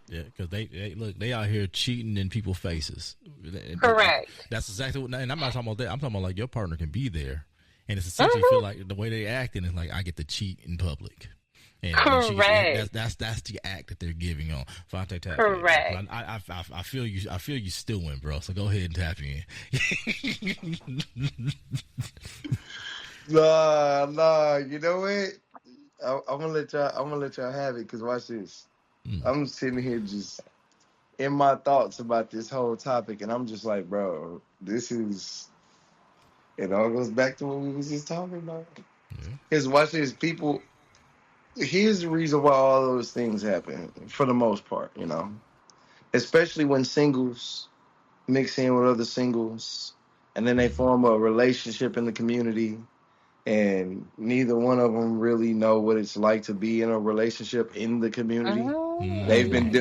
because they look, they out here cheating in people's faces. Correct. That's exactly what. And I'm not talking about that. I'm talking about like your partner can be there, and it's essentially feel like the way they acting is like I get to cheat in public. And Correct. That's the act that they're giving on. Vante, tap Correct. in. I feel you. I feel you stewing, bro. So go ahead and tap in. Nah. You know what? I'm gonna let y'all have it. Cause watch this. I'm sitting here just in my thoughts about this whole topic, and I'm just like, bro, this is. It all goes back to what we was just talking about. Because watch this, people. Here's the reason why all those things happen, for the most part, especially when singles mix in with other singles, and then they form a relationship in the community, and neither one of them really know what it's like to be in a relationship in the community. They've been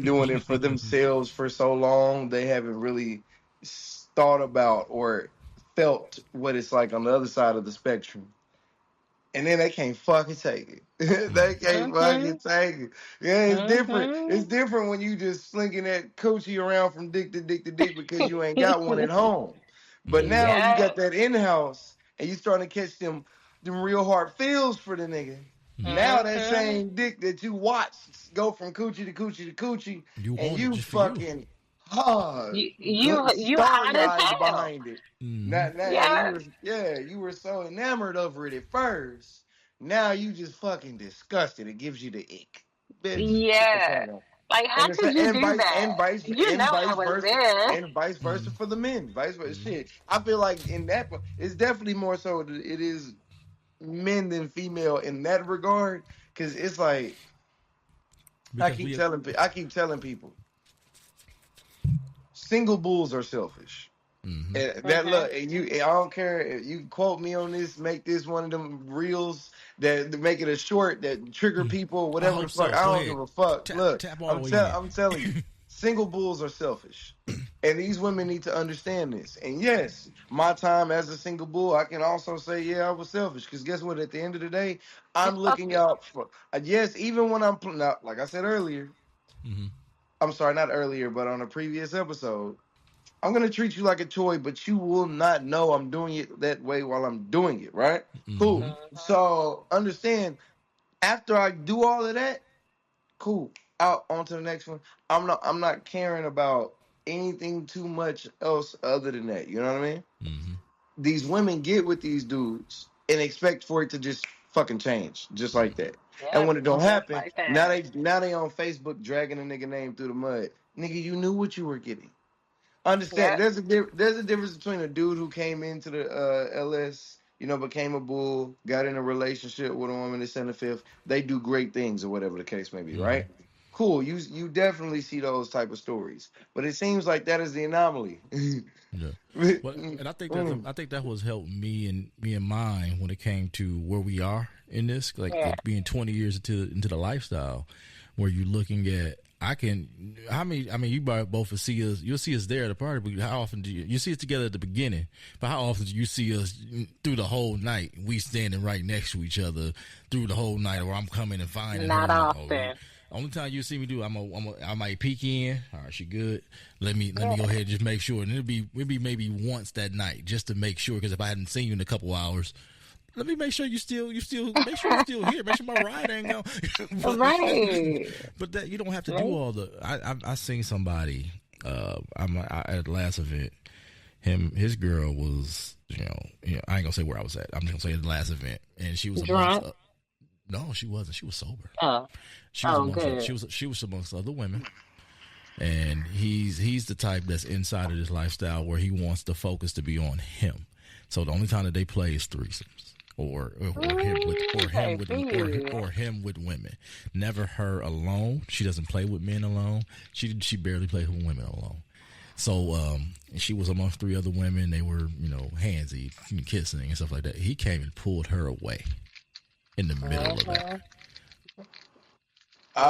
doing it for themselves for so long, they haven't really thought about or felt what it's like on the other side of the spectrum. And then they can't fucking take it. They can't fucking take it. Yeah, it's different. It's different when you just slinging that coochie around from dick to dick to dick because you ain't got one at home. But now you got that in-house and you starting to catch them real hard feels for the nigga. Now that same dick that you watched go from coochie to coochie to coochie, and you fucking hard. You hot as hell behind it. You were so enamored over it at first. Now you just fucking disgusted. It gives you the ick. Bitch, yeah. Like, how could you do that? And vice versa Mm-hmm. for the men. Vice versa. Shit. I feel like in that, it's definitely more so that it is men than female in that regard. Because it's like, I keep telling people, single bulls are selfish. Mm-hmm. And I don't care if you quote me on this, make this one of them reels that make it a short that trigger people, whatever the fuck. I don't give a fuck. I'm telling you, single bulls are selfish. And these women need to understand this. And yes, my time as a single bull, I can also say, yeah, I was selfish. Because guess what? At the end of the day, I'm looking out for, yes, even when I'm, like I said earlier, I'm sorry, not earlier, but on a previous episode, I'm going to treat you like a toy, but you will not know I'm doing it that way while I'm doing it, right? Cool. So understand, after I do all of that, cool. Out onto the next one. I'm not caring about anything too much else other than that. You know what I mean? These women get with these dudes and expect for it to just fucking change, just like that. And when it don't happen, like now they on Facebook dragging a nigga name through the mud. Nigga, you knew what you were getting. Understand? There's a difference between a dude who came into the LS, became a bull, got in a relationship with a woman that's in the fifth. They do great things or whatever the case may be, right? Cool. You definitely see those type of stories, but it seems like that is the anomaly. And I think that was helped me and mine when it came to where we are in this, like being 20 years into the lifestyle, where you're looking at. You both will see us. You'll see us there at the party, but how often do you see us together at the beginning? But how often do you see us through the whole night? We standing right next to each other through the whole night, or I'm coming and finding not her. often. Only time you see me do, I might peek in. All right, she good. Let me go ahead and just make sure, and it'll be maybe once that night just to make sure. Because if I hadn't seen you in a couple hours. Let me make sure you still make sure you're still here. Make sure my ride ain't gone. Right. But that you don't have to do all the. I seen somebody. At the last event, his girl was I ain't gonna say where I was at. I'm just gonna say at the last event, and she was drunk. No, she wasn't. She was sober. Oh, good. She was amongst other women. And he's the type that's inside of this lifestyle where he wants the focus to be on him. So the only time that they play is threesomes. Or him with women. Never her alone. She doesn't play with men alone. She barely plays with women alone. So she was amongst three other women. They were handsy, kissing and stuff like that. He came and pulled her away in the middle of that. I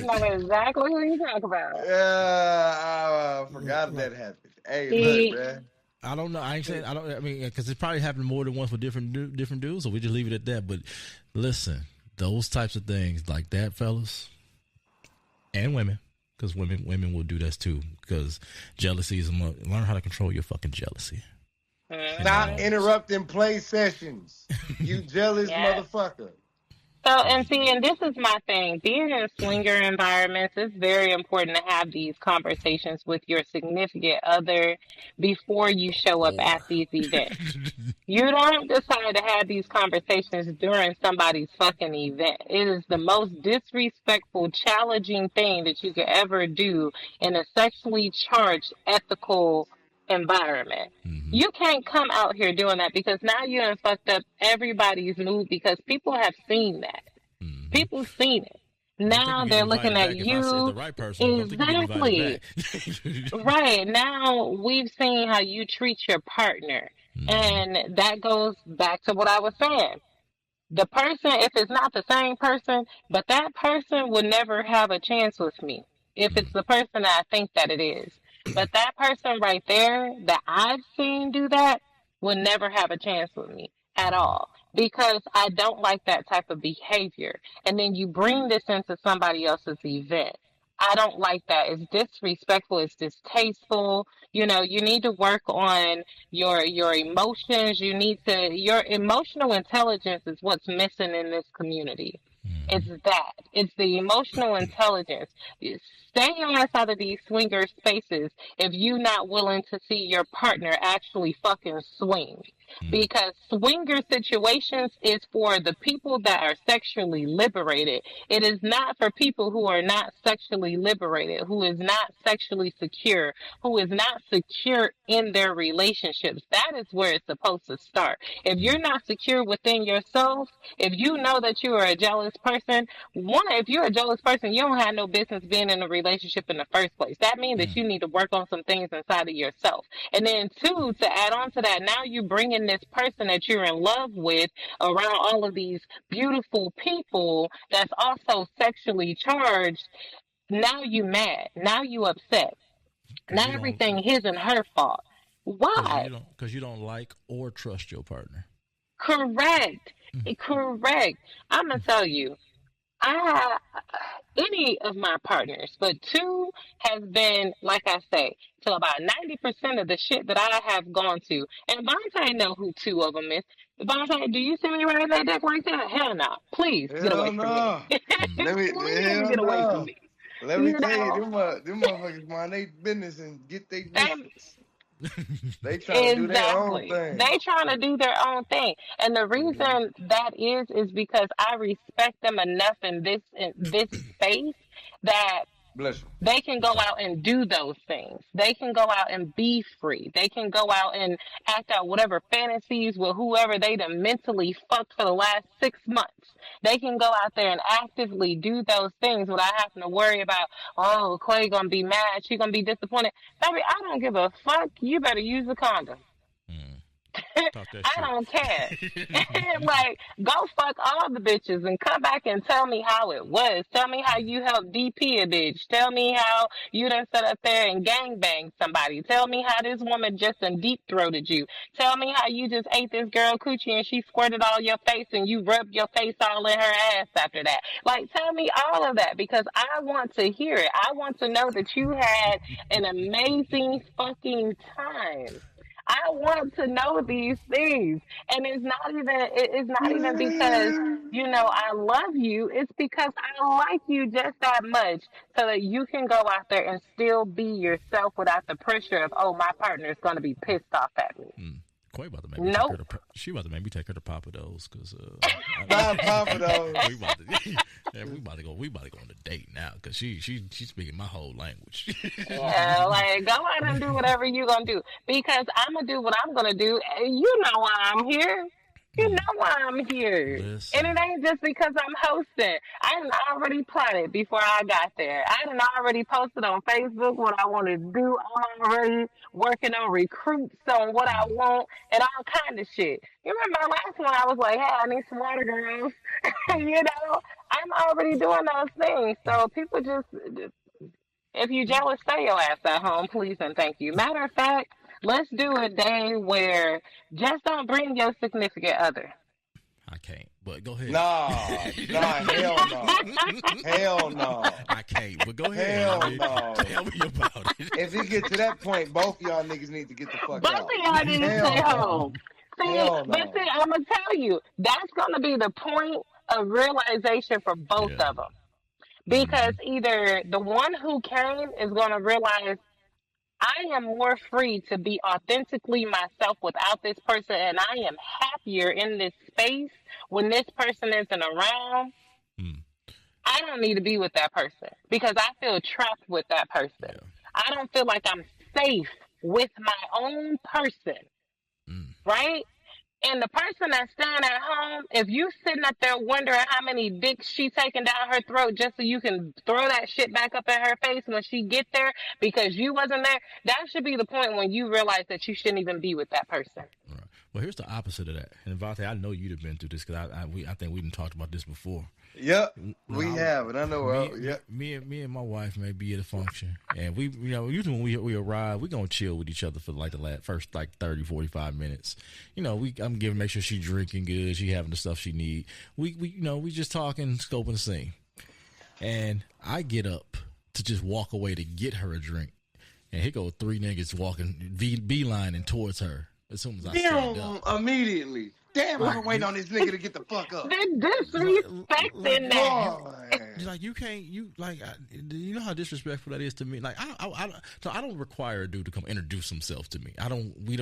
know exactly what you talk about. Yeah, I forgot that happened. Hey, look, man. I don't know. I ain't saying because it probably happened more than once with different dudes, so we just leave it at that. But listen, those types of things like that, fellas, and women, because women will do this too. Because jealousy is learn how to control your fucking jealousy. Stop interrupting play sessions. You jealous motherfucker. So, and this is my thing. Being in swinger environments, it's very important to have these conversations with your significant other before you show up at these events. You don't decide to have these conversations during somebody's fucking event. It is the most disrespectful, challenging thing that you could ever do in a sexually charged, ethical environment. You can't come out here doing that because now you done fucked up everybody's mood because people have seen that. People seen it. Now they're looking at you. Exactly. Right. Now we've seen how you treat your partner. And that goes back to what I was saying. The person, if it's not the same person, but that person would never have a chance with me if it's the person that I think that it is. But that person right there that I've seen do that will never have a chance with me at all because I don't like that type of behavior. And then you bring this into somebody else's event. I don't like that. It's disrespectful. It's distasteful. You know, you need to work on your emotions. Your emotional intelligence is what's missing in this community. It's that. It's the emotional intelligence. Stay your ass out of these swinger spaces if you're not willing to see your partner actually fucking swing. Because swinger situations is for the people that are sexually liberated. It is not for people who are not sexually liberated, who is not sexually secure, who is not secure in their relationships. That is where it's supposed to start. If you're not secure within yourself, if you know that you are a jealous person, if you're a jealous person, you don't have no business being in a relationship in the first place. That means that you need to work on some things inside of yourself. And then two, to add on to that, now you bring in this person that you're in love with around all of these beautiful people that's also sexually charged. Now you mad. Now you upset. Now everything his and her fault. Why? Because you don't like or trust your partner. Correct. Correct. I'm going to tell you, any of my partners, but two has been, like I say, to about 90% of the shit that I have gone to. And Vante know who two of them is. Vante, do you see me riding that deck like that? Hell no. Please get away from me. Please get away from me. Let me tell you, them motherfuckers mind their business and get their business. They trying to do their own thing. They trying to do their own thing. And the reason that is because I respect them enough in this space that they can go out and do those things. They can go out and be free. They can go out and act out whatever fantasies with whoever they done mentally fucked for the last 6 months. They can go out there and actively do those things without having to worry about, oh, Clay gonna be mad, she gonna be disappointed. Baby, I don't give a fuck. You better use a condom. I don't care. Like, go fuck all the bitches and come back and tell me how it was. Tell me how you helped DP a bitch. Tell me how you done sat up there and gangbanged somebody. Tell me how this woman just done deep-throated you. Tell me how you just ate this girl coochie and she squirted all your face and you rubbed your face all in her ass after that. Like, tell me all of that because I want to hear it. I want to know that you had an amazing fucking time. I want to know these things. And it's not even because, you know, I love you. It's because I like you just that much so that you can go out there and still be yourself without the pressure of, oh, my partner is going to be pissed off at me. Quay about to make me take her to, she about to make me take her to Papados because Papados. we about to go on a date now because she's speaking my whole language. Yeah, like go out and do whatever you gonna do because I'm gonna do what I'm gonna do. You know why I'm here. You know why I'm here. Listen. And it ain't just because I'm hosting. I done already plotted before I got there. I done already posted on Facebook what I want to do. I'm already working on recruits on what I want and all kind of shit. You remember my last one? I was like, hey, I need some water, girls. You know, I'm already doing those things. So people just, if you jealous, stay your ass at home, please and thank you. Matter of fact, let's do a day where just don't bring your significant other. I can't. But go ahead. Nah, hell no. Hell no. I can't. But go ahead. Hell no. Tell me about it. If it get to that point, both of y'all niggas need to get the fuck out. Both of y'all need to stay home. Hell no. But see, I'm gonna tell you, that's gonna be the point of realization for both of them. Because either the one who came is gonna realize I am more free to be authentically myself without this person, and I am happier in this space when this person isn't around. I don't need to be with that person because I feel trapped with that person. Yeah. I don't feel like I'm safe with my own person. Right? And the person that's staying at home, if you sitting up there wondering how many dicks she taking down her throat just so you can throw that shit back up in her face when she get there because you wasn't there, that should be the point when you realize that you shouldn't even be with that person. Right. Well, here's the opposite of that. And Vante, I know you'd have been through this because I think we've talked about this before. Yep, we have, and I know. Me and my wife may be at a function, and we, usually when we arrive, we gonna chill with each other for like the first 30, 45 minutes. I'm make sure she drinking good, she having the stuff she need. We just talking, scoping the scene, and I get up to just walk away to get her a drink, and here go 3 niggas walking beelining towards her as soon as I stand up. Immediately. Damn, I've been waiting on this nigga to get the fuck up. They're disrespecting that. Like you can't, you know how disrespectful that is to me. Like I don't require a dude to come introduce himself to me. We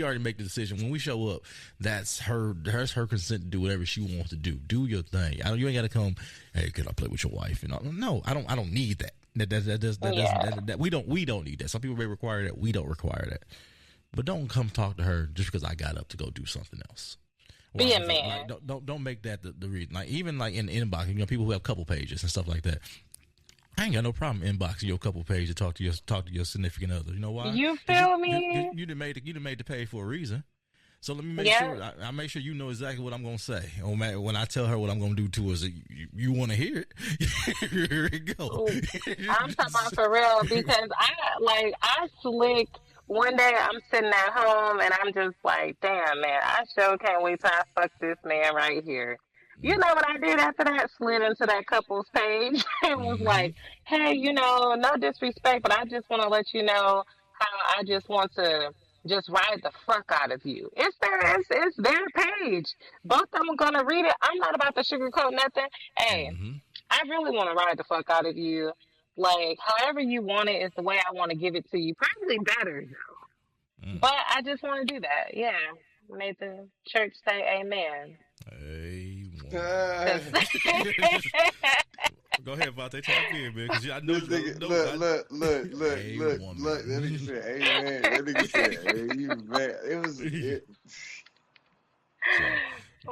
already make the decision when we show up. That's her consent to do whatever she wants to do. Do your thing. You ain't got to come. Hey, can I play with your wife? No, I don't need that. That we don't need that. Some people may require that. We don't require that. But don't come talk to her just because I got up to go do something else. Be a man. Don't make that the reason. Like even like in the inbox, people who have couple pages and stuff like that. I ain't got no problem inboxing your couple page to talk to your significant other. You know why? You feel me? You done made the page for a reason. So let me make sure I make sure you know exactly what I'm gonna say. When I tell her what I'm gonna do to her, you want to hear it? Here it go. I'm talking about for real because I slick. One day I'm sitting at home and I'm just like, damn, man, I sure can't wait till I fuck this man right here. You know what I did after that? Slid into that couple's page and was like, hey, no disrespect, but I just want to let you know how I just want to just ride the fuck out of you. It's their page. Both of them are going to read it. I'm not about to sugarcoat nothing. Hey, I really want to ride the fuck out of you. Like, however you want it is the way I want to give it to you. Probably better, though. But I just want to do that. Yeah. Made the church say amen. Amen. Go ahead, Vante. Talk in, man. Because I know look. That nigga said amen. That nigga said amen. It was...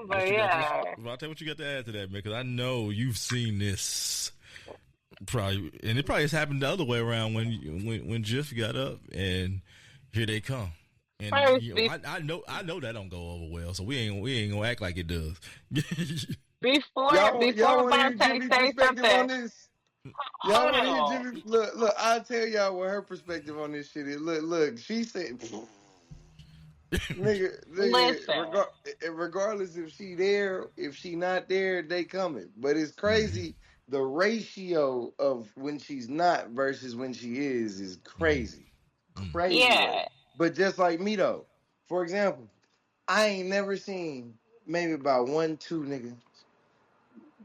But yeah. Vante, what you got to add to that, man? Because I know you've seen this... Probably, and it probably has happened the other way around when Jiff got up and here they come. And I know that don't go over well, so we ain't gonna act like it does. before Vante say something. Y'all want to hear Jimmy? Look, I'll tell y'all what her perspective on this shit is. Look, she said, nigga, regardless if she there, if she not there, they coming. But it's crazy. The ratio of when she's not versus when she is crazy. Crazy. Yeah. But just like me though, for example, I ain't never seen maybe about 1-2 niggas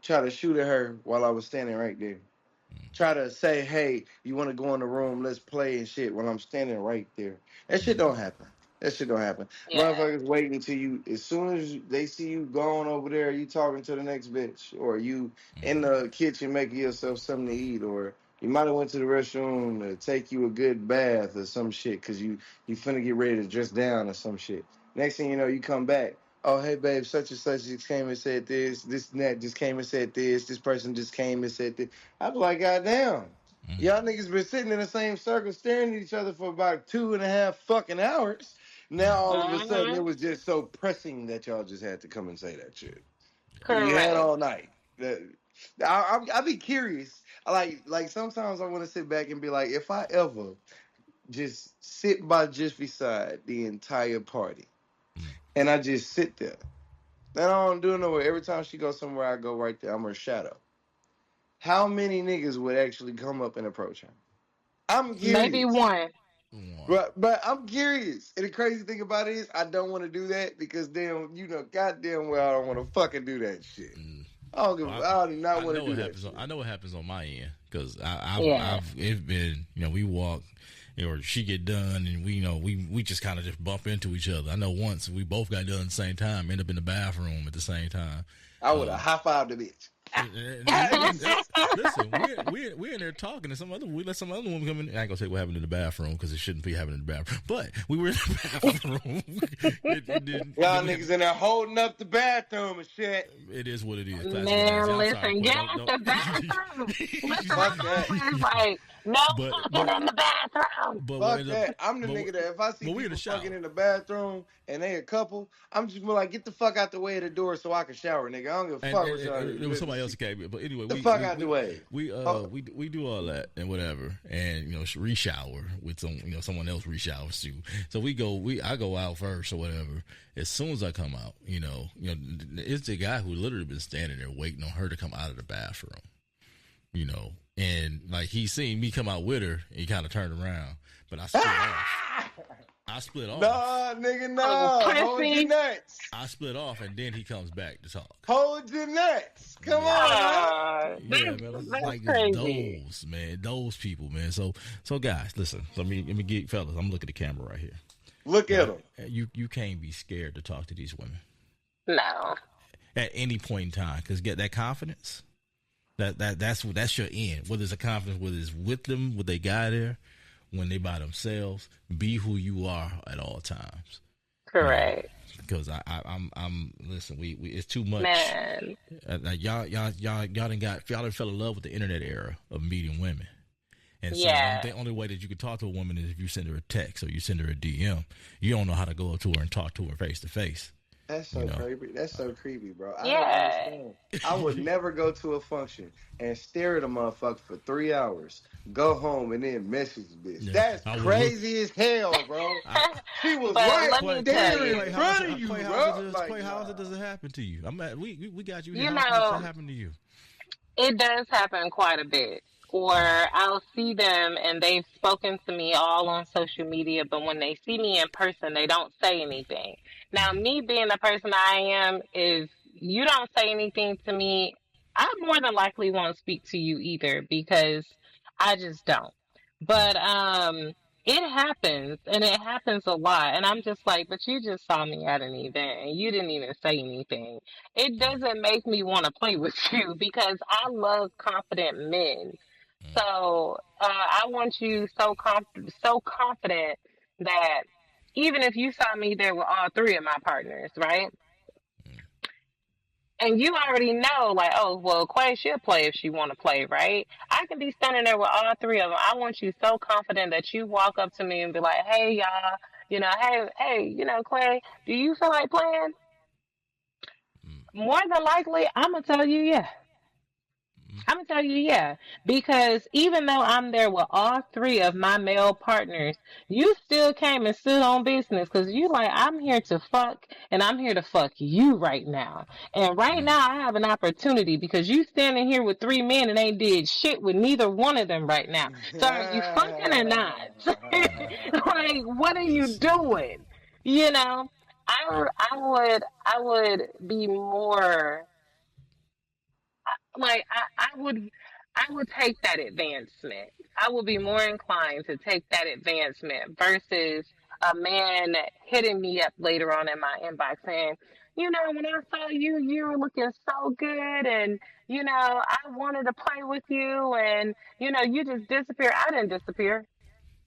try to shoot at her while I was standing right there. Try to say, hey, you want to go in the room, let's play and shit while I'm standing right there. That shit don't happen. Yeah. Motherfuckers waiting until you, as soon as they see you going over there, you talking to the next bitch, or you in the kitchen making yourself something to eat, or you might have went to the restroom to take you a good bath or some shit because you finna get ready to dress down or some shit. Next thing you know, you come back. Oh, hey, babe, such and such just came and said this and that just came and said this person just came and said this. I was like, goddamn. Y'all niggas been sitting in the same circle staring at each other for about 2.5 fucking hours. Now all of a sudden it was just so pressing that y'all just had to come and say that shit. Correct. You had all night. I'll be curious. Like sometimes I want to sit back and be like, if I ever just sit by just beside the entire party and I just sit there Then I don't do it nowhere. Every time she goes somewhere, I go right there. I'm her shadow. How many niggas would actually come up and approach her? I'm Maybe curious. one. But I'm curious. And the crazy thing about it is I don't want to do that because then, goddamn well I don't want to fucking do that shit. I do not want to do that shit. I know what happens on my end because it's been, we walk, or she get done and we just kind of just bump into each other. I know once we both got done at the same time, end up in the bathroom at the same time. I would have high-fived the bitch. Listen, we're in there talking, and we let some other woman come in. I ain't gonna say what happened in the bathroom because it shouldn't be happening in the bathroom. But we were in the bathroom. Y'all niggas in there holding up the bathroom and shit. It is what it is. Man, listen, get out the bathroom. Listen, I'm always like, no fucking in the bathroom. Fuck that. I'm the nigga that if I see people fucking in the bathroom and they a couple, I'm just like, get the fuck out the way of the door so I can shower, nigga. I don't give a fuck what y'all do. It was somebody else that came in, but anyway, the fuck out the way. We do all that and whatever, and re-shower with someone else re-showers too. So I go out first or whatever. As soon as I come out, it's the guy who literally been standing there waiting on her to come out of the bathroom, and like he seen me come out with her, and he kind of turned around, but I split off. Nah, nigga, nah. Hold your nuts. I split off, and then he comes back to talk. Hold your nuts. Come on, man. Yeah, man. Like those, man. Those people, man. So guys, listen. Let me get fellas. I'm looking at the camera right here. Look at them. You can't be scared to talk to these women. No. At any point in time, because get that confidence. That's your end. Whether it's a confidence, whether it's with them, with they guy there, when they by themselves, be who you are at all times. Correct. Because I'm listen. We it's too much. Man. Y'all done fell in love with the internet era of meeting women. And so the only way that you can talk to a woman is if you send her a text or you send her a DM. You don't know how to go up to her and talk to her face to face. That's so creepy. That's so creepy, bro. I don't understand. I would never go to a function and stare at a motherfucker for 3 hours, go home, and then message the bitch. Yeah. That's crazy as hell, bro. She was right there in front of you, bro. How does it happen to you? We got you here. How does it happen to you? It does happen quite a bit. Or I'll see them and they've spoken to me all on social media, but when they see me in person, they don't say anything. Now, me being the person I am, if you don't say anything to me, I more than likely won't speak to you either because I just don't. But it happens, and it happens a lot. And I'm just like, but you just saw me at an event and you didn't even say anything. It doesn't make me want to play with you because I love confident men. So I want you so confident that even if you saw me there with all three of my partners, right? And you already know, like, oh, well, Qua, she'll play if she want to play, right? I can be standing there with all three of them. I want you so confident that you walk up to me and be like, hey, y'all, hey, Qua, do you feel like playing? More than likely, I'm going to tell you, yeah. I'm going to tell you, yeah, because even though I'm there with all three of my male partners, you still came and stood on business because you like, I'm here to fuck and I'm here to fuck you right now. And right now I have an opportunity because you standing here with three men and ain't did shit with neither one of them right now. So are you fucking or not? Like, what are you doing? I would be more... Like I would take that advancement. I would be more inclined to take that advancement versus a man hitting me up later on in my inbox saying, when I saw you, you were looking so good and, I wanted to play with you and, you just disappeared. I didn't disappear.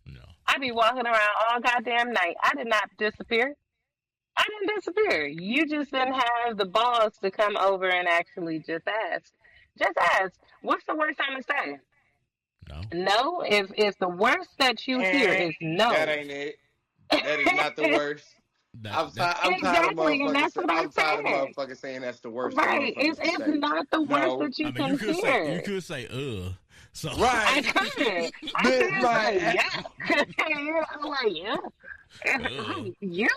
No. I be walking around all goddamn night. I did not disappear. I didn't disappear. You just didn't have the balls to come over and actually just ask. Just ask. What's the worst I'm gonna say? No. No. If the worst that you hear is no, that ain't it. That is not the worst. I'm tired of motherfuckers saying that's the worst. Right. It's not the worst that you can hear. You could say So right. I could. Yeah. I'm like, yeah. You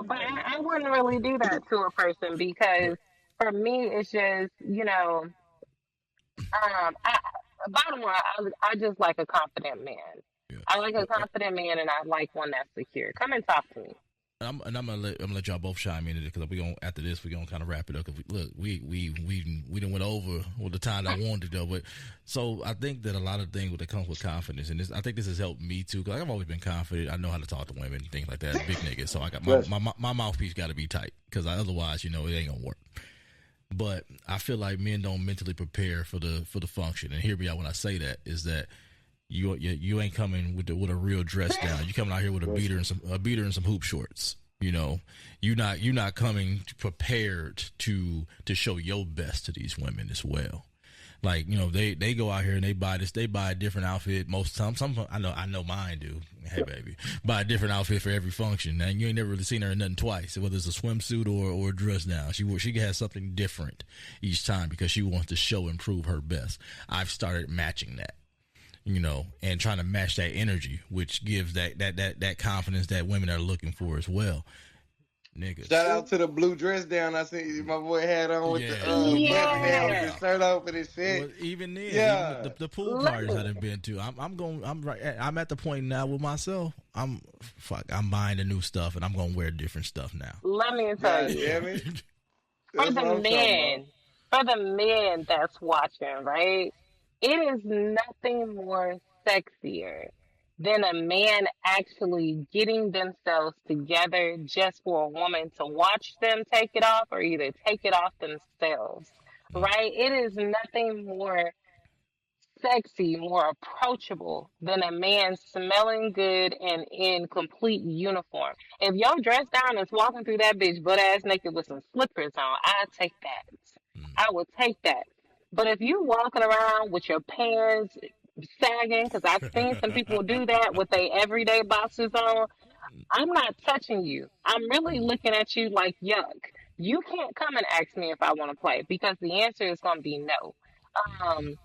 but I wouldn't really do that to a person because for me, it's just, I, bottom line, I just like a confident man. Yeah. I like a confident man, and I like one that's secure. Come and talk to me. I'm gonna let y'all both chime in because after this we're gonna kind of wrap it up. Cause we done went over with the time I wanted to go, but so I think that a lot of things that comes with confidence, and I think this has helped me too. Cause I've always been confident. I know how to talk to women and things like that. Big nigga, so I got my mouthpiece got to be tight because otherwise, it ain't gonna work. But I feel like men don't mentally prepare for the function, and hear me out when I say that is that. You ain't coming with a real dress down. You coming out here with a beater and some hoop shorts. You're not coming prepared to show your best to these women as well. Like they go out here and they buy a different outfit most times. Some I know mine do. Hey baby, buy a different outfit for every function. And you ain't never really seen her in nothing twice, whether it's a swimsuit or a dress down. She has something different each time because she wants to show and prove her best. I've started matching that. And trying to match that energy, which gives that confidence that women are looking for as well. Niggas. Shout out to the blue dress down. I see my boy had on with the button down with his shirt open and shit. Well, even then, even the pool parties I done been to, I'm at the point now with myself. I'm buying the new stuff and I'm gonna wear different stuff now. Let me tell you, for the men that's watching, right? It is nothing more sexier than a man actually getting themselves together just for a woman to watch them take it off or either take it off themselves, right? It is nothing more sexy, more approachable than a man smelling good and in complete uniform. If your dress down is walking through that bitch butt ass naked with some slippers on, I'd take that. I would take that. But if you walking around with your pants sagging, because I've seen some people do that with their everyday boxers on, I'm not touching you. I'm really looking at you like, yuck. You can't come and ask me if I want to play because the answer is going to be no. I'm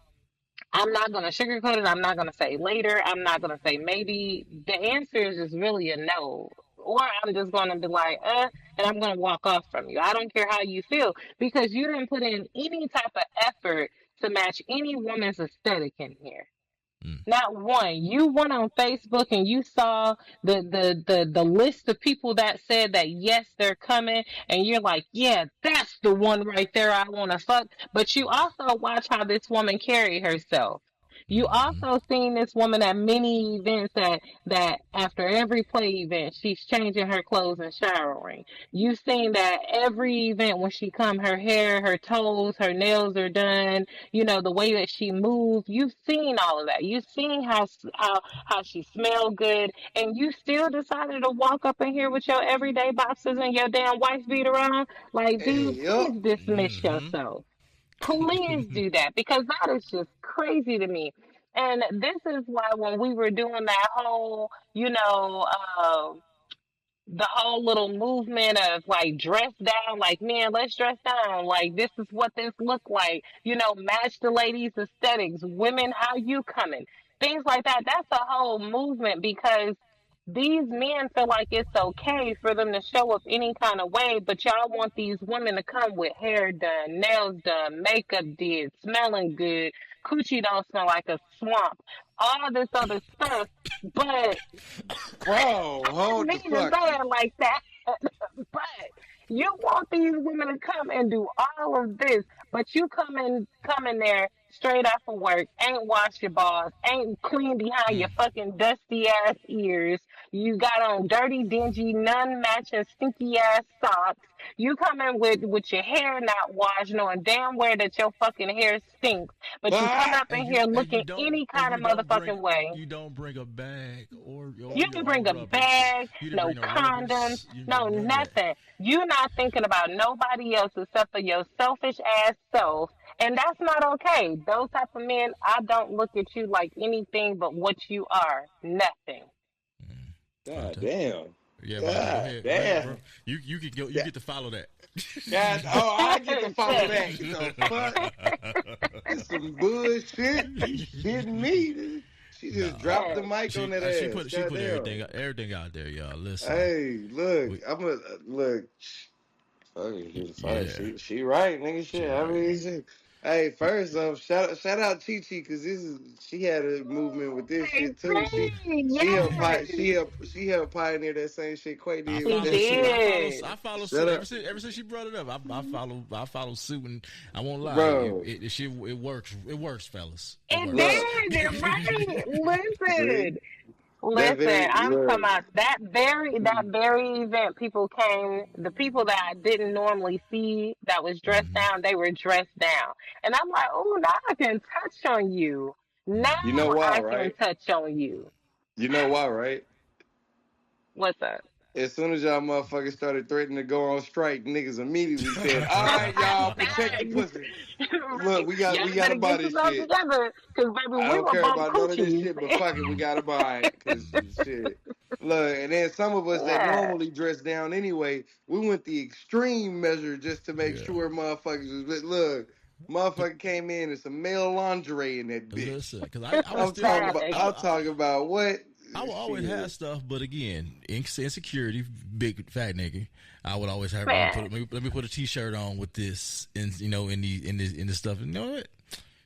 not going to sugarcoat it. I'm not going to say later. I'm not going to say maybe. The answer is just really a no. Or I'm just going to be like, and I'm going to walk off from you. I don't care how you feel because you didn't put in any type of effort to match any woman's aesthetic in here. Not one. You went on Facebook and you saw the list of people that said that yes, they're coming, and you're like, yeah, that's the one right there I want to fuck. But you also watch how this woman carry herself. You also seen this woman at many events that after every play event, she's changing her clothes and showering. You've seen that every event when she come, her hair, her toes, her nails are done, the way that she moves. You've seen all of that. You've seen how she smelled good, and you still decided to walk up in here with your everyday boxes and your damn wife beater on. Like, dude, please dismiss yourself. Please do that because that is just crazy to me. And this is why when we were doing that whole, the whole little movement of like dress down, like, man, let's dress down. Like, this is what this look like. Match the ladies' aesthetics. Women, how you coming? Things like that. That's a whole movement because these men feel like it's okay for them to show up any kind of way, but y'all want these women to come with hair done, nails done, makeup did, smelling good, coochie don't smell like a swamp, all this other stuff. But bro, hold the fuck. Say it like that. But you want these women to come and do all of this, but you come in there straight off of work, ain't washed your balls, ain't clean behind your fucking dusty ass ears. You got on dirty, dingy, none-matching, stinky ass socks. You come in with your hair not washed, knowing damn well that your fucking hair stinks. But you come up in here looking any kind of motherfucking way. You don't bring a bag or you didn't bring a bag, no condoms, no nothing. You're not thinking about nobody else except for your selfish ass self. And that's not okay. Those type of men, I don't look at you like anything but what you are. Nothing. God damn. Yeah, God damn. Bro. You can go. You get to follow that. God, I get to follow that. So fuck. That's some bullshit. You kidding me? She just dropped the mic on that ass. She put everything out there, y'all. Listen. Hey, look, look. She right, nigga. Shit. I mean, hey, first off, shout out Chi Chi because she had a movement with this shit too. She helped pioneer that same shit Quay did. I follow suit ever since she brought it up. I follow suit, and I won't lie, bro. It works. It works, fellas. It did, right? Listen, I'm talking about that very event. People came, the people that I didn't normally see that was dressed down, they were dressed down. And I'm like, oh, now I can touch on you. Now you know why, I can touch on you. You know why, right? What's up? As soon as y'all motherfuckers started threatening to go on strike, niggas immediately said, all right, y'all, protect the pussy. Look, we gotta buy this shit. Together, baby, I don't care about none of this shit, but fuck it, we gotta buy it. Cause shit. Look, and then some of us that normally dress down anyway, we went the extreme measure just to make sure motherfuckers was, look, motherfucker came in and some male lingerie in that bitch. Listen, because I'm talking about what? I would always have stuff, but again, insecurity, big fat nigga. I would always have let me put a T-shirt on with this, and in this stuff. You know what?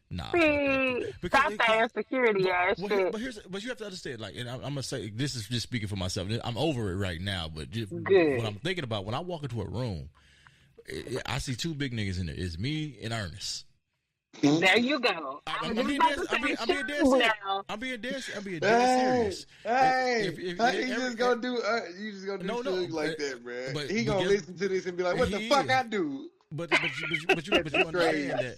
Nah. Stop that insecurity ass shit. But you have to understand, like, and I'm gonna say this is just speaking for myself. I'm over it right now, but what I'm thinking about when I walk into a room, I see two big niggas in there. It's me and Ernest. There you go. I'm being dead serious. Hey, you just gonna do shit like that, man. But he gonna listen to this and be like, "What the fuck I do?" But you understand that.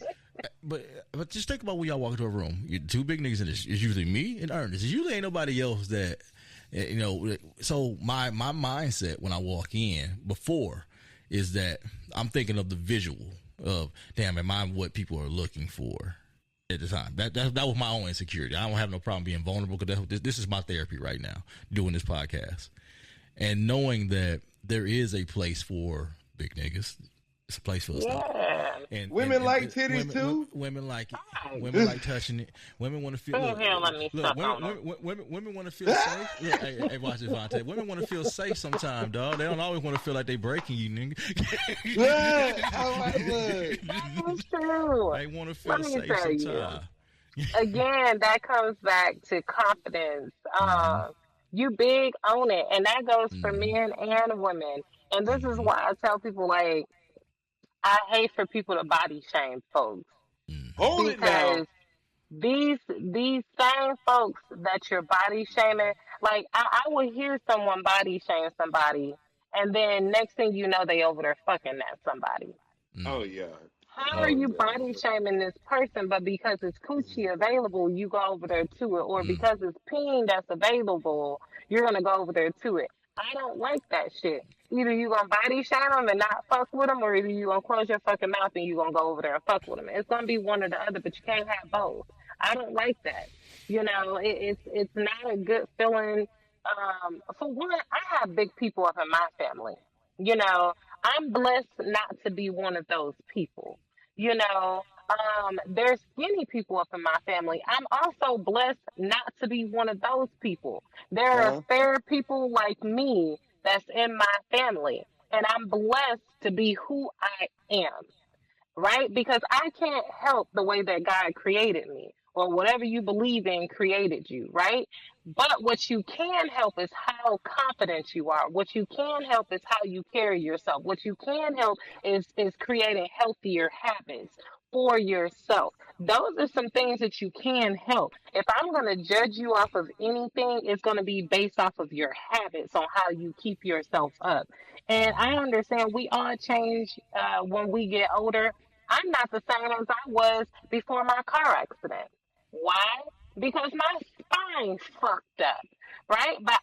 But just think about when y'all walk into a room. You're two big niggas in this. It's usually me and Ernest. It usually ain't nobody else that, you know. So my mindset when I walk in before is that I'm thinking of the visual of, damn, am I what people are looking for at the time? That was my own insecurity. I don't have no problem being vulnerable because this is my therapy right now, doing this podcast. And knowing that there is a place for big niggas. It's a place for us. And women like titties too. Women like it. Women like touching it. Women want to feel. Women want to feel safe. Look, hey, watch it, Vante. Women want to feel safe sometimes, dog. They don't always want to feel like they breaking you, nigga. That's true. They want to feel safe sometimes. Again, that comes back to confidence. You big, own it, and that goes for men and women. And this is why I tell people, like, I hate for people to body shame folks. Hold it down. These same folks that you're body shaming, like I would hear someone body shame somebody, and then next thing you know, they over there fucking that somebody. Oh yeah. How are you body shaming this person, but because it's coochie available, you go over there to it, or because it's peen that's available, you're gonna go over there to it. I don't like that shit. Either you gonna body shame them and not fuck with them, or either you gonna close your fucking mouth and you gonna go over there and fuck with them. It's gonna be one or the other, but you can't have both. I don't like that. You know, it's not a good feeling. For one, I have big people up in my family. You know, I'm blessed not to be one of those people. You know, there's skinny people up in my family. I'm also blessed not to be one of those people. There are fair people like me that's in my family, and I'm blessed to be who I am, right? Because I can't help the way that God created me, or whatever you believe in created you, right? But what you can help is how confident you are. What you can help is how you carry yourself. What you can help is creating healthier habits for yourself. Those are some things that you can help. If I'm going to judge you off of anything, it's going to be based off of your habits on how you keep yourself up. And I understand we all change when we get older. I'm not the same as I was before my car accident. Why? Because my spine fucked up, right? But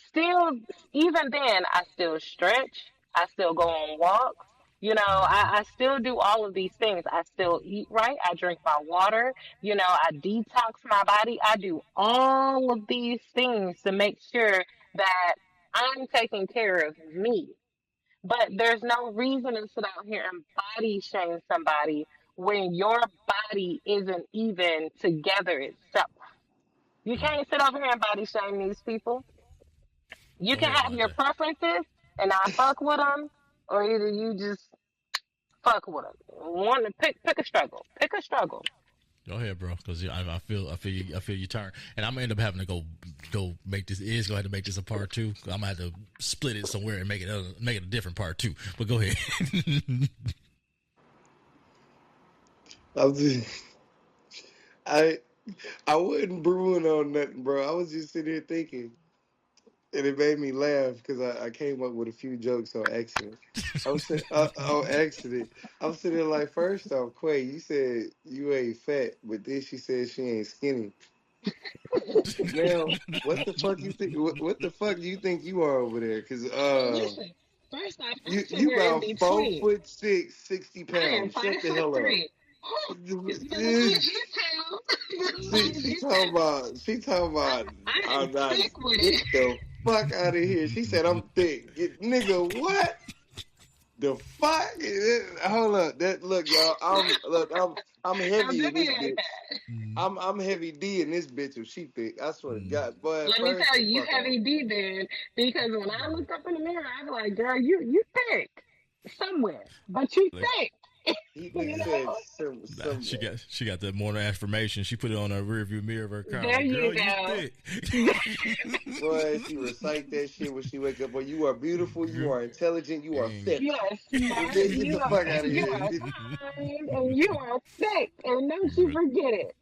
still, even then, I still stretch. I still go on walks. You know, I still do all of these things. I still eat right. I drink my water. You know, I detox my body. I do all of these things to make sure that I'm taking care of me. But there's no reason to sit out here and body shame somebody when your body isn't even together itself. You can't sit over here and body shame these people. You Go can ahead, have your Vante. preferences and I fuck with them, or either you just fuck with them. Want to pick a struggle. Pick a struggle. Go ahead, bro, because I feel you turn, and I'm gonna end up having to go make this. Is gonna have to make this a part two. I'm gonna have to split it somewhere and make it a different part two. But go ahead. I I wasn't brewing on nothing, bro. I was just sitting here thinking, and it made me laugh because I came up with a few jokes on accident. I'm sitting on accident. I'm sitting there like, first off, Quay, you said you ain't fat, but then she said she ain't skinny. Now, what the fuck you think? What the fuck you think you are over there? Because Listen, first off, I'm you somewhere in about between. 4'6", 60 I am pounds. Shut five the foot hell up. three. Oh, it's been a minute this time. She talking about I'm I am not, thick with get it. the fuck out of here. She said I'm thick. Nigga, what? The fuck? Hold up. That look, y'all. I'm Don't heavy do in me this like bitch. that. I'm heavy D in this bitch if she thick. I swear to God. Boy, Let me first tell the you, you fuck off. heavy D then, because when I look up in the mirror, I'm like, girl, you thick somewhere, but you Like, thick. He You said know? nah, somewhere. she got that morning affirmation. She put it on her rearview mirror of her car. There Like, you girl, you go. thick. Boy, she recite that shit when she wake up. Boy, you are beautiful. You Girl, are intelligent. You are dang. You fit. are smart, Bitch, get the fuck out of you here. are kind, and you are thick, and don't you forget it.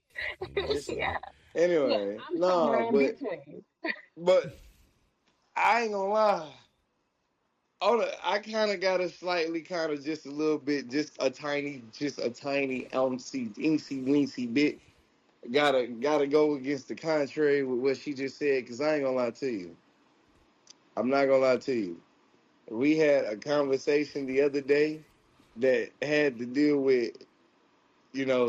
Listen, Yeah, yeah, Anyway, I'm somewhere no, in between. but I ain't gonna lie. I kind of got a slightly, kind of just a little bit, just a tiny ouncy, incy, weensy bit. Gotta go against the contrary with what she just said, because I ain't gonna lie to you. I'm not gonna lie to you. We had a conversation the other day that had to deal with,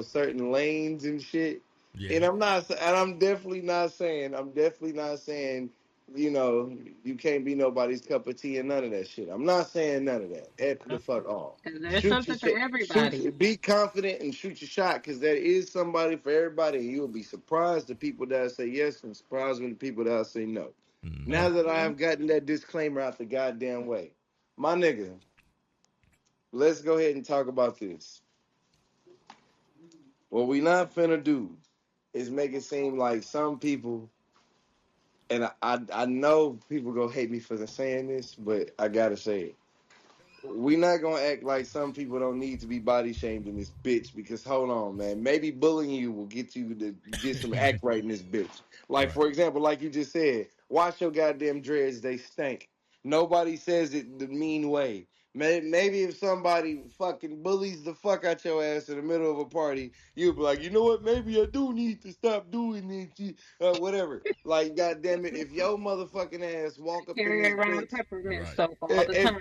certain lanes and shit. yeah. And I'm definitely not saying, you can't be nobody's cup of tea and none of that shit. I'm not saying none of that. Head the fuck off. Because there's Shoot your something for shit. everybody. Be confident and shoot your shot, because there is somebody for everybody, and you'll be surprised the people that say yes and surprised when the people that say no. Now that I Hmm. have gotten that disclaimer out the goddamn way, my nigga, let's go ahead and talk about this. What we not finna do is make it seem like some people, and I know people gonna hate me for saying this, but I gotta say it. We not gonna act like some people don't need to be body shamed in this bitch, because hold on, man. Maybe bullying you will get you to get some act right in this bitch. Like, Right. for example, like you just said, wash your goddamn dreads, they stink. Nobody says it the mean way. Maybe if somebody fucking bullies the fuck out your ass in the middle of a party, you'll be like, you know what? Maybe I do need to stop doing this, whatever. Like, goddamn it, if your motherfucking ass walk up in Carry this around bitch, peppermint Right. soap all the time.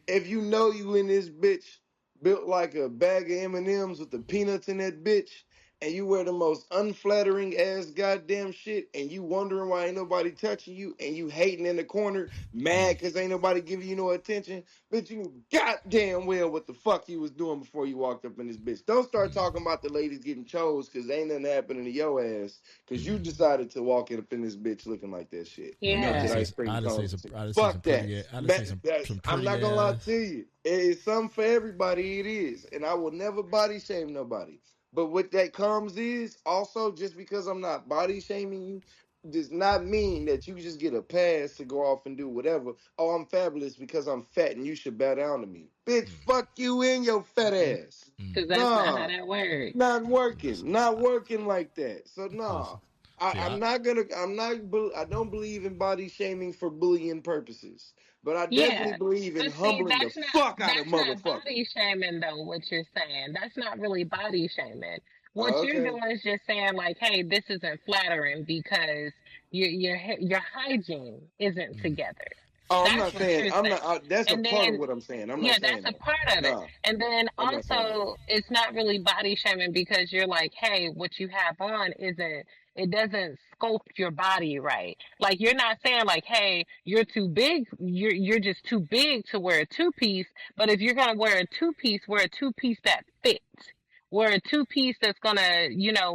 if you know you in this bitch built like a bag of M&Ms with the peanuts in that bitch, and you wear the most unflattering ass goddamn shit, and you wondering why ain't nobody touching you, and you hating in the corner, mad because ain't nobody giving you no attention, bitch, you goddamn well what the fuck you was doing before you walked up in this bitch. Don't start talking about the ladies getting chose, because ain't nothing happening to your ass, because you decided to walk up in this bitch looking like that shit. Look, Yeah. Melted ice cream cone. I just see some Fuck that. pretty. I just see some I'm pretty not gonna lie ass. to you. It's something for everybody. It is, and I will never body shame nobody. But what that comes is also, just because I'm not body shaming you does not mean that you just get a pass to go off and do whatever. Oh, I'm fabulous because I'm fat and you should bow down to me. Bitch, fuck you and your fat ass. Because that's not how Nah, that works. not working. Listen, Not working like that. So nah. listen. See, I don't believe in body shaming for bullying purposes. But I definitely Yeah. believe in But see, humbling the fuck out of that's not motherfuckers. body shaming though, what you're saying. That's not really body shaming. What you're Okay. doing is just saying like, hey, this isn't flattering because your hygiene isn't together. Oh, I'm That's not what saying you're I'm saying. not. That's a And part of then what I'm saying. I'm not yeah, saying that's a that. part of it. No, And then I'm not saying that. also it's not really body shaming because you're like, hey, what you have on isn't it doesn't sculpt your body right. Like you're not saying like, hey, you're too big, you're just too big to wear a two piece, but if you're gonna wear a two piece, wear a two piece that fits. or a two-piece that's gonna,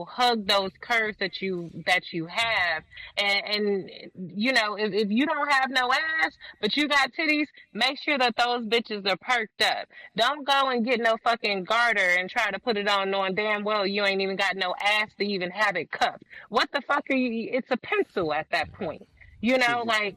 hug those curves that you have. And if you don't have no ass, but you got titties, make sure that those bitches are perked up. Don't go and get no fucking garter and try to put it on knowing damn well you ain't even got no ass to even have it cupped. What the fuck are you? It's a pencil at that point. Like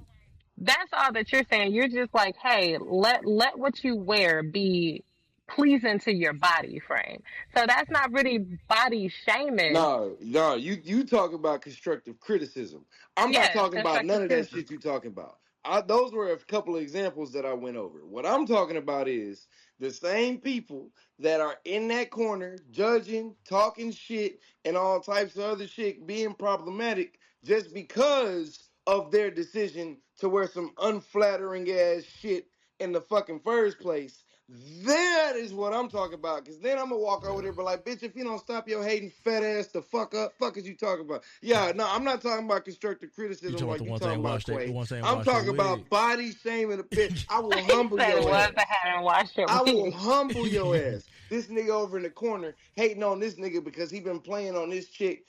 that's all that you're saying. You're just like, hey, let what you wear be pleasing to your body frame. So that's not really body shaming. No, you talk about constructive criticism. I'm not Yes, talking about none constructive of that criticism. shit you talking about. Those were a couple of examples that I went over. What I'm talking about is the same people that are in that corner judging, talking shit, and all types of other shit being problematic just because of their decision to wear some unflattering ass shit in the fucking first place. That is what I'm talking about. Cause then I'm gonna walk over there, but like, bitch, if you don't stop your hating fat ass the fuck up, fuck is you talking about? Yeah, no, I'm not talking about constructive You criticism talking about like the you one talking saying about, wash Quay. the one saying I'm wash their talking wig? about body shaming a bitch. I will He humble said, your "Was ass. I hadn't washed your I will wig?" humble your ass. This nigga over in the corner hating on this nigga because he been playing on this chick,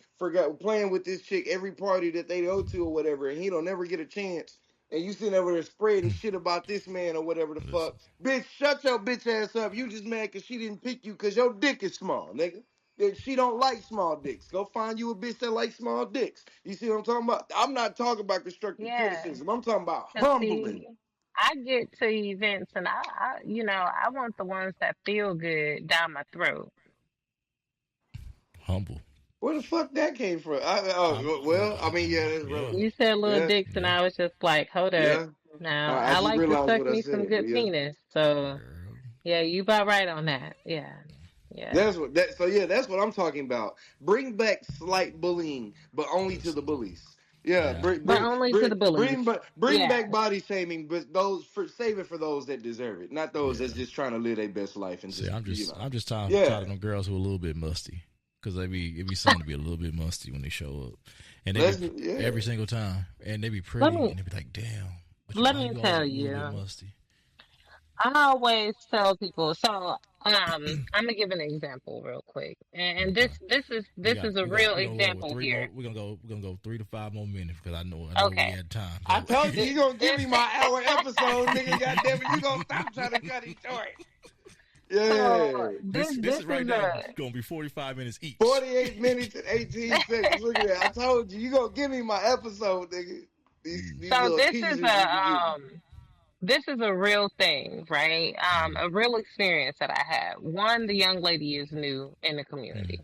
playing with this chick every party that they go to or whatever, and he don't never get a chance. And you sitting over there spreading shit about this man or whatever the Listen, fuck. Bitch, shut your bitch ass up. You just mad because she didn't pick you because your dick is small, nigga. That she don't like small dicks. Go find you a bitch that likes small dicks. You see what I'm talking about? I'm not talking about constructive Yeah, criticism. I'm talking about cause humbling. see, I get to events and I want the ones that feel good down my throat. humble. Where the fuck that came from? I'm, Well, I mean, yeah, that's yeah, relevant. You said little Yeah, dicks, and yeah. I was just like, hold up. yeah. Now I I just like to realized suck what I me some said, but good yeah, penis. So Girl. yeah, you about right on that. Yeah, yeah. that's what that. So yeah, that's what I'm talking about. Bring back slight bullying, but only to Listen, the bullies. Yeah, yeah. But only to the bullies. bring Yeah. back body shaming, but save it for those that deserve it, not those that's Yeah. just trying to live their best life and See, just I'm just tired of yeah. them girls who are a little bit musty, because it be something to be a little bit musty when they show up, and they be Let's yeah. every single time, and they be Let pretty, me and they be like, damn, but let why me you always tell a little bit you. musty? I always tell people. So I'm gonna give an example real quick, and Okay, this is a real we gonna go with example three more. here. We're gonna go 3 to 5 more minutes because I know we Okay. had time. I So told you This, you gonna give this, me my hour episode, nigga. Goddamn it, you gonna stop trying to cut it short. so Yeah. this this is right is now a gonna be 45 minutes each. 48 minutes and 18 seconds. Look at that. I told you, you gonna give me my episode, nigga. These so little teasers you be getting. this is a real thing, right? Mm, A real experience that I had. One, the young lady is new in the mm, community.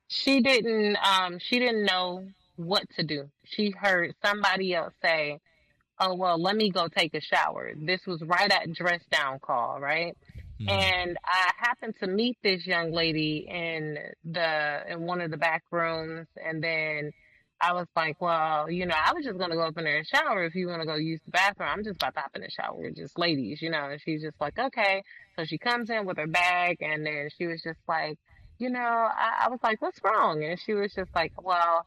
She didn't know what to do. She heard somebody else say, "Oh well, let me go take a shower." This was right at dress down call, right? mm, And I happened to meet this young lady in one of the back rooms, and then I was like, "Well, I was just gonna go up in there and shower. If you want to go use the bathroom, I'm just about to hop in the shower. We're just ladies." And she's just like, "Okay." So she comes in with her bag, and then she was just like, I was like, "What's wrong?" And she was just like, "Well,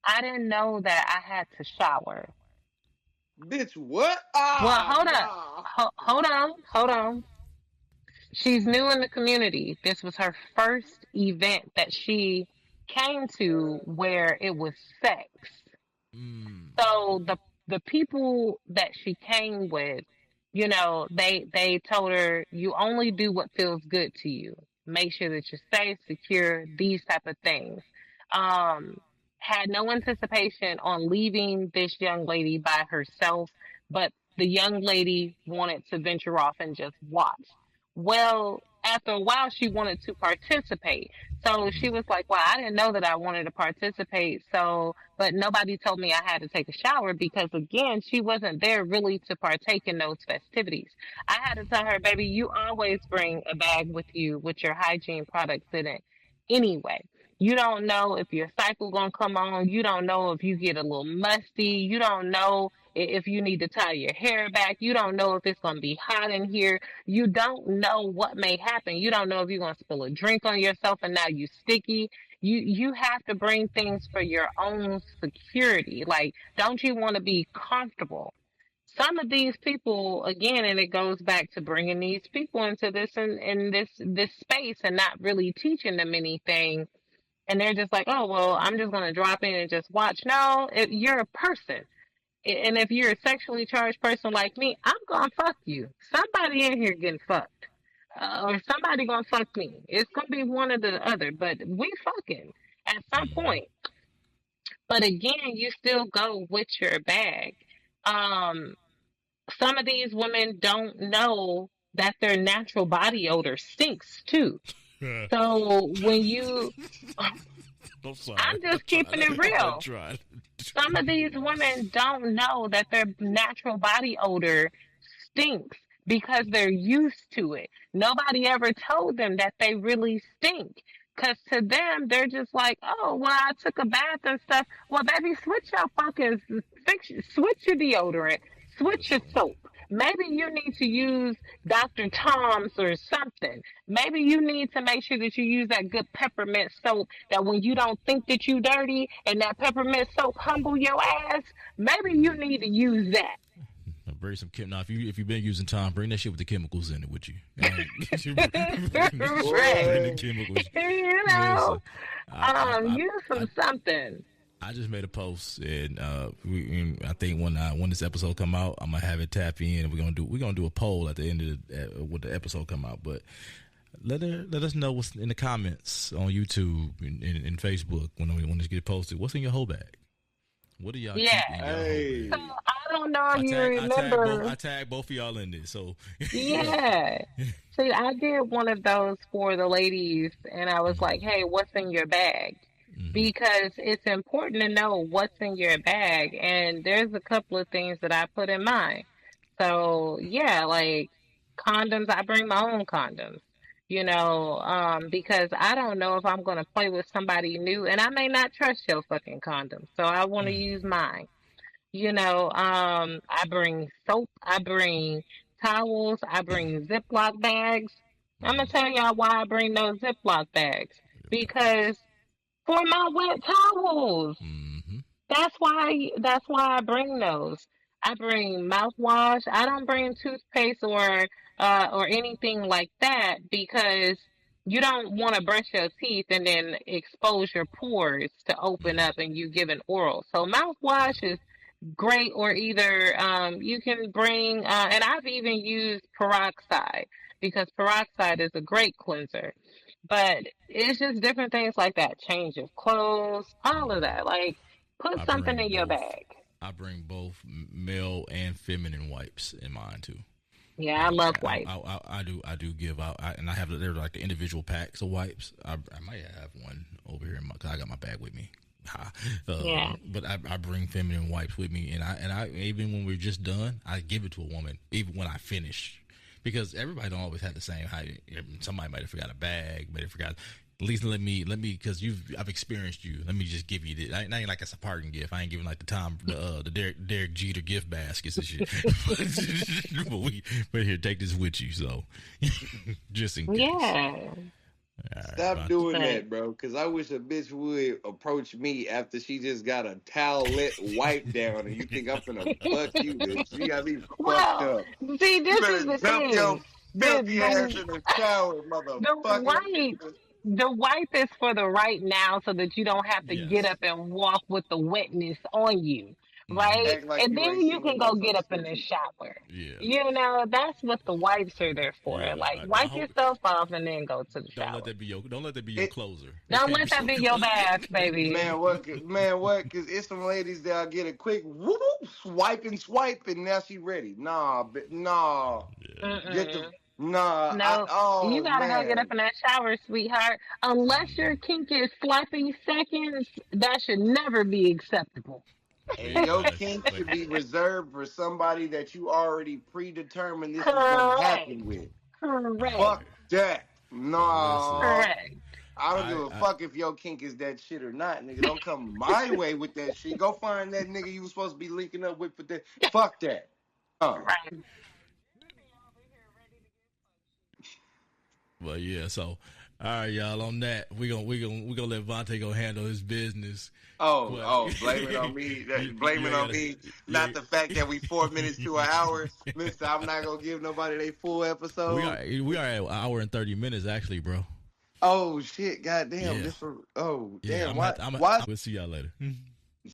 I didn't know that I had to shower." Bitch, what? Well, Ah, hold up. nah. Hold on. Hold on. She's new in the community. This was her first event that she came to where it was sex. mm, So the people that she came with, they told her you only do what feels good to you. Make sure that you're safe, secure, these type of things. Um, had no anticipation on leaving this young lady by herself, but the young lady wanted to venture off and just watch. Well, after a while, she wanted to participate. So she mm, was like, "Well, I didn't know that I wanted to participate. So, but nobody told me I had to take a shower because, again, she wasn't there really to partake in those festivities. I had to tell her, baby, you always bring a bag with you with your hygiene products in it anyway. You don't know if your cycle gonna come on. You don't know if you get a little musty. You don't know if you need to tie your hair back. You don't know if it's gonna be hot in here. You don't know what may happen. You don't know if you're gonna spill a drink on yourself and now you sticky. You have to bring things for your own security. Like, don't you want to be comfortable?" some of these people, again, and it goes back to bringing these people into this in this space and not really teaching them anything. And they're just like, oh, well, I'm just going to drop in and just watch. No, you're a person. And if you're a sexually charged person like me, I'm going to fuck you. Somebody in here getting fucked. Or somebody going to fuck me. It's going to be one or the other. But we fucking at some point. But again, you still go with your bag. Some of these women don't know that their natural body odor stinks too. So when you, I'm just keeping it real. Some of these women don't know that their natural body odor stinks because they're used to it. Nobody ever told them that they really stink. Because to them, they're just like, oh, well, I took a bath and stuff. Well, baby, switch your deodorant, switch your soap. Maybe you need to use Dr. Tom's or something. Maybe you need to make sure that you use that good peppermint soap that when you don't think that you dirty and that peppermint soap humble your ass, maybe you need to use that. Bring some now. If you've been using Tom, bring that shit with the chemicals in it with you. Bring the chemicals. You know, use something. I just made a post, and I think when this episode come out, I'm gonna have it tap in, and we're gonna do a poll at the end of when the episode come out. But let us know what's in the comments on YouTube and Facebook when this get posted. What's in your whole bag? What do y'all keep in your whole bag? So I don't know if you remember. I tagged both of y'all in this. So yeah. See, I did one of those for the ladies, and I was like, "Hey, what's in your bag?" Because it's important to know what's in your bag, and there's a couple of things that I put in mine. So yeah, like condoms. I bring my own condoms. Because I don't know if I'm going to play with somebody new, and I may not trust your fucking condom, so I want to use mine. I bring soap, I bring towels, I bring Ziploc bags. I'm going to tell y'all why I bring those Ziploc bags. Because for my wet towels. That's why I bring those. I bring mouthwash. I don't bring toothpaste or anything like that because you don't want to brush your teeth and then expose your pores to open up and you give an oral. So mouthwash is great, or either you can bring and I've even used peroxide because peroxide is a great cleanser. But it's just different things like that. Change of clothes, all of that. Like put something in your bag. I bring both male and feminine wipes in mine too. Yeah, I love wipes. I do give out, and I have they're like the individual packs of wipes. I might have one over here because I got my bag with me. But I bring feminine wipes with me, and I even when we're just done, I give it to a woman even when I finish, because everybody don't always have the same height. Somebody might have forgot a bag, might have forgot. At least let me because I've experienced you. Let me just give you this. I ain't like it's a parting gift. I ain't giving like the Derek Jeter gift baskets and shit. but here, take this with you. So just in case. Yeah. Stop doing that, bro. Because I wish a bitch would approach me after she just got a towelette wipe down, and you think I'm gonna fuck you, bitch. You got me fucked up. See, this is the thing. Your filthy ass in the shower, motherfucker. The wipe is for the right now, so that you don't have to get up and walk with the wetness on you. Right? Like and then you can go get up in the shower. Yeah. That's what the wipes are there for. Yeah, wipe yourself off and then go to the shower. Don't let that be your closer. Don't let that be your bath, baby. Man, what? Because it's some ladies that'll get a quick whoop, swipe, and now she ready. Nah. Yeah. No, you gotta go get up in that shower, sweetheart. Unless your kink is slapping seconds, that should never be acceptable. And your kink should be reserved for somebody that you already predetermined this is gonna happen with. Correct. Fuck that. No. Correct. I don't give a fuck if your kink is that shit or not, nigga. Don't come my way with that shit. Go find that nigga you was supposed to be linking up with that. Fuck that. Right. But yeah, so All right, y'all. On that, we gonna let Vante go handle his business. Blame it on me. Blame it on me. Not the fact that we 4 minutes to an hour, Mister. I'm not gonna give nobody their full episode. We are at an hour and 30 minutes, actually, bro. Oh shit! Goddamn! Yeah. Damn! Why? We'll see y'all later.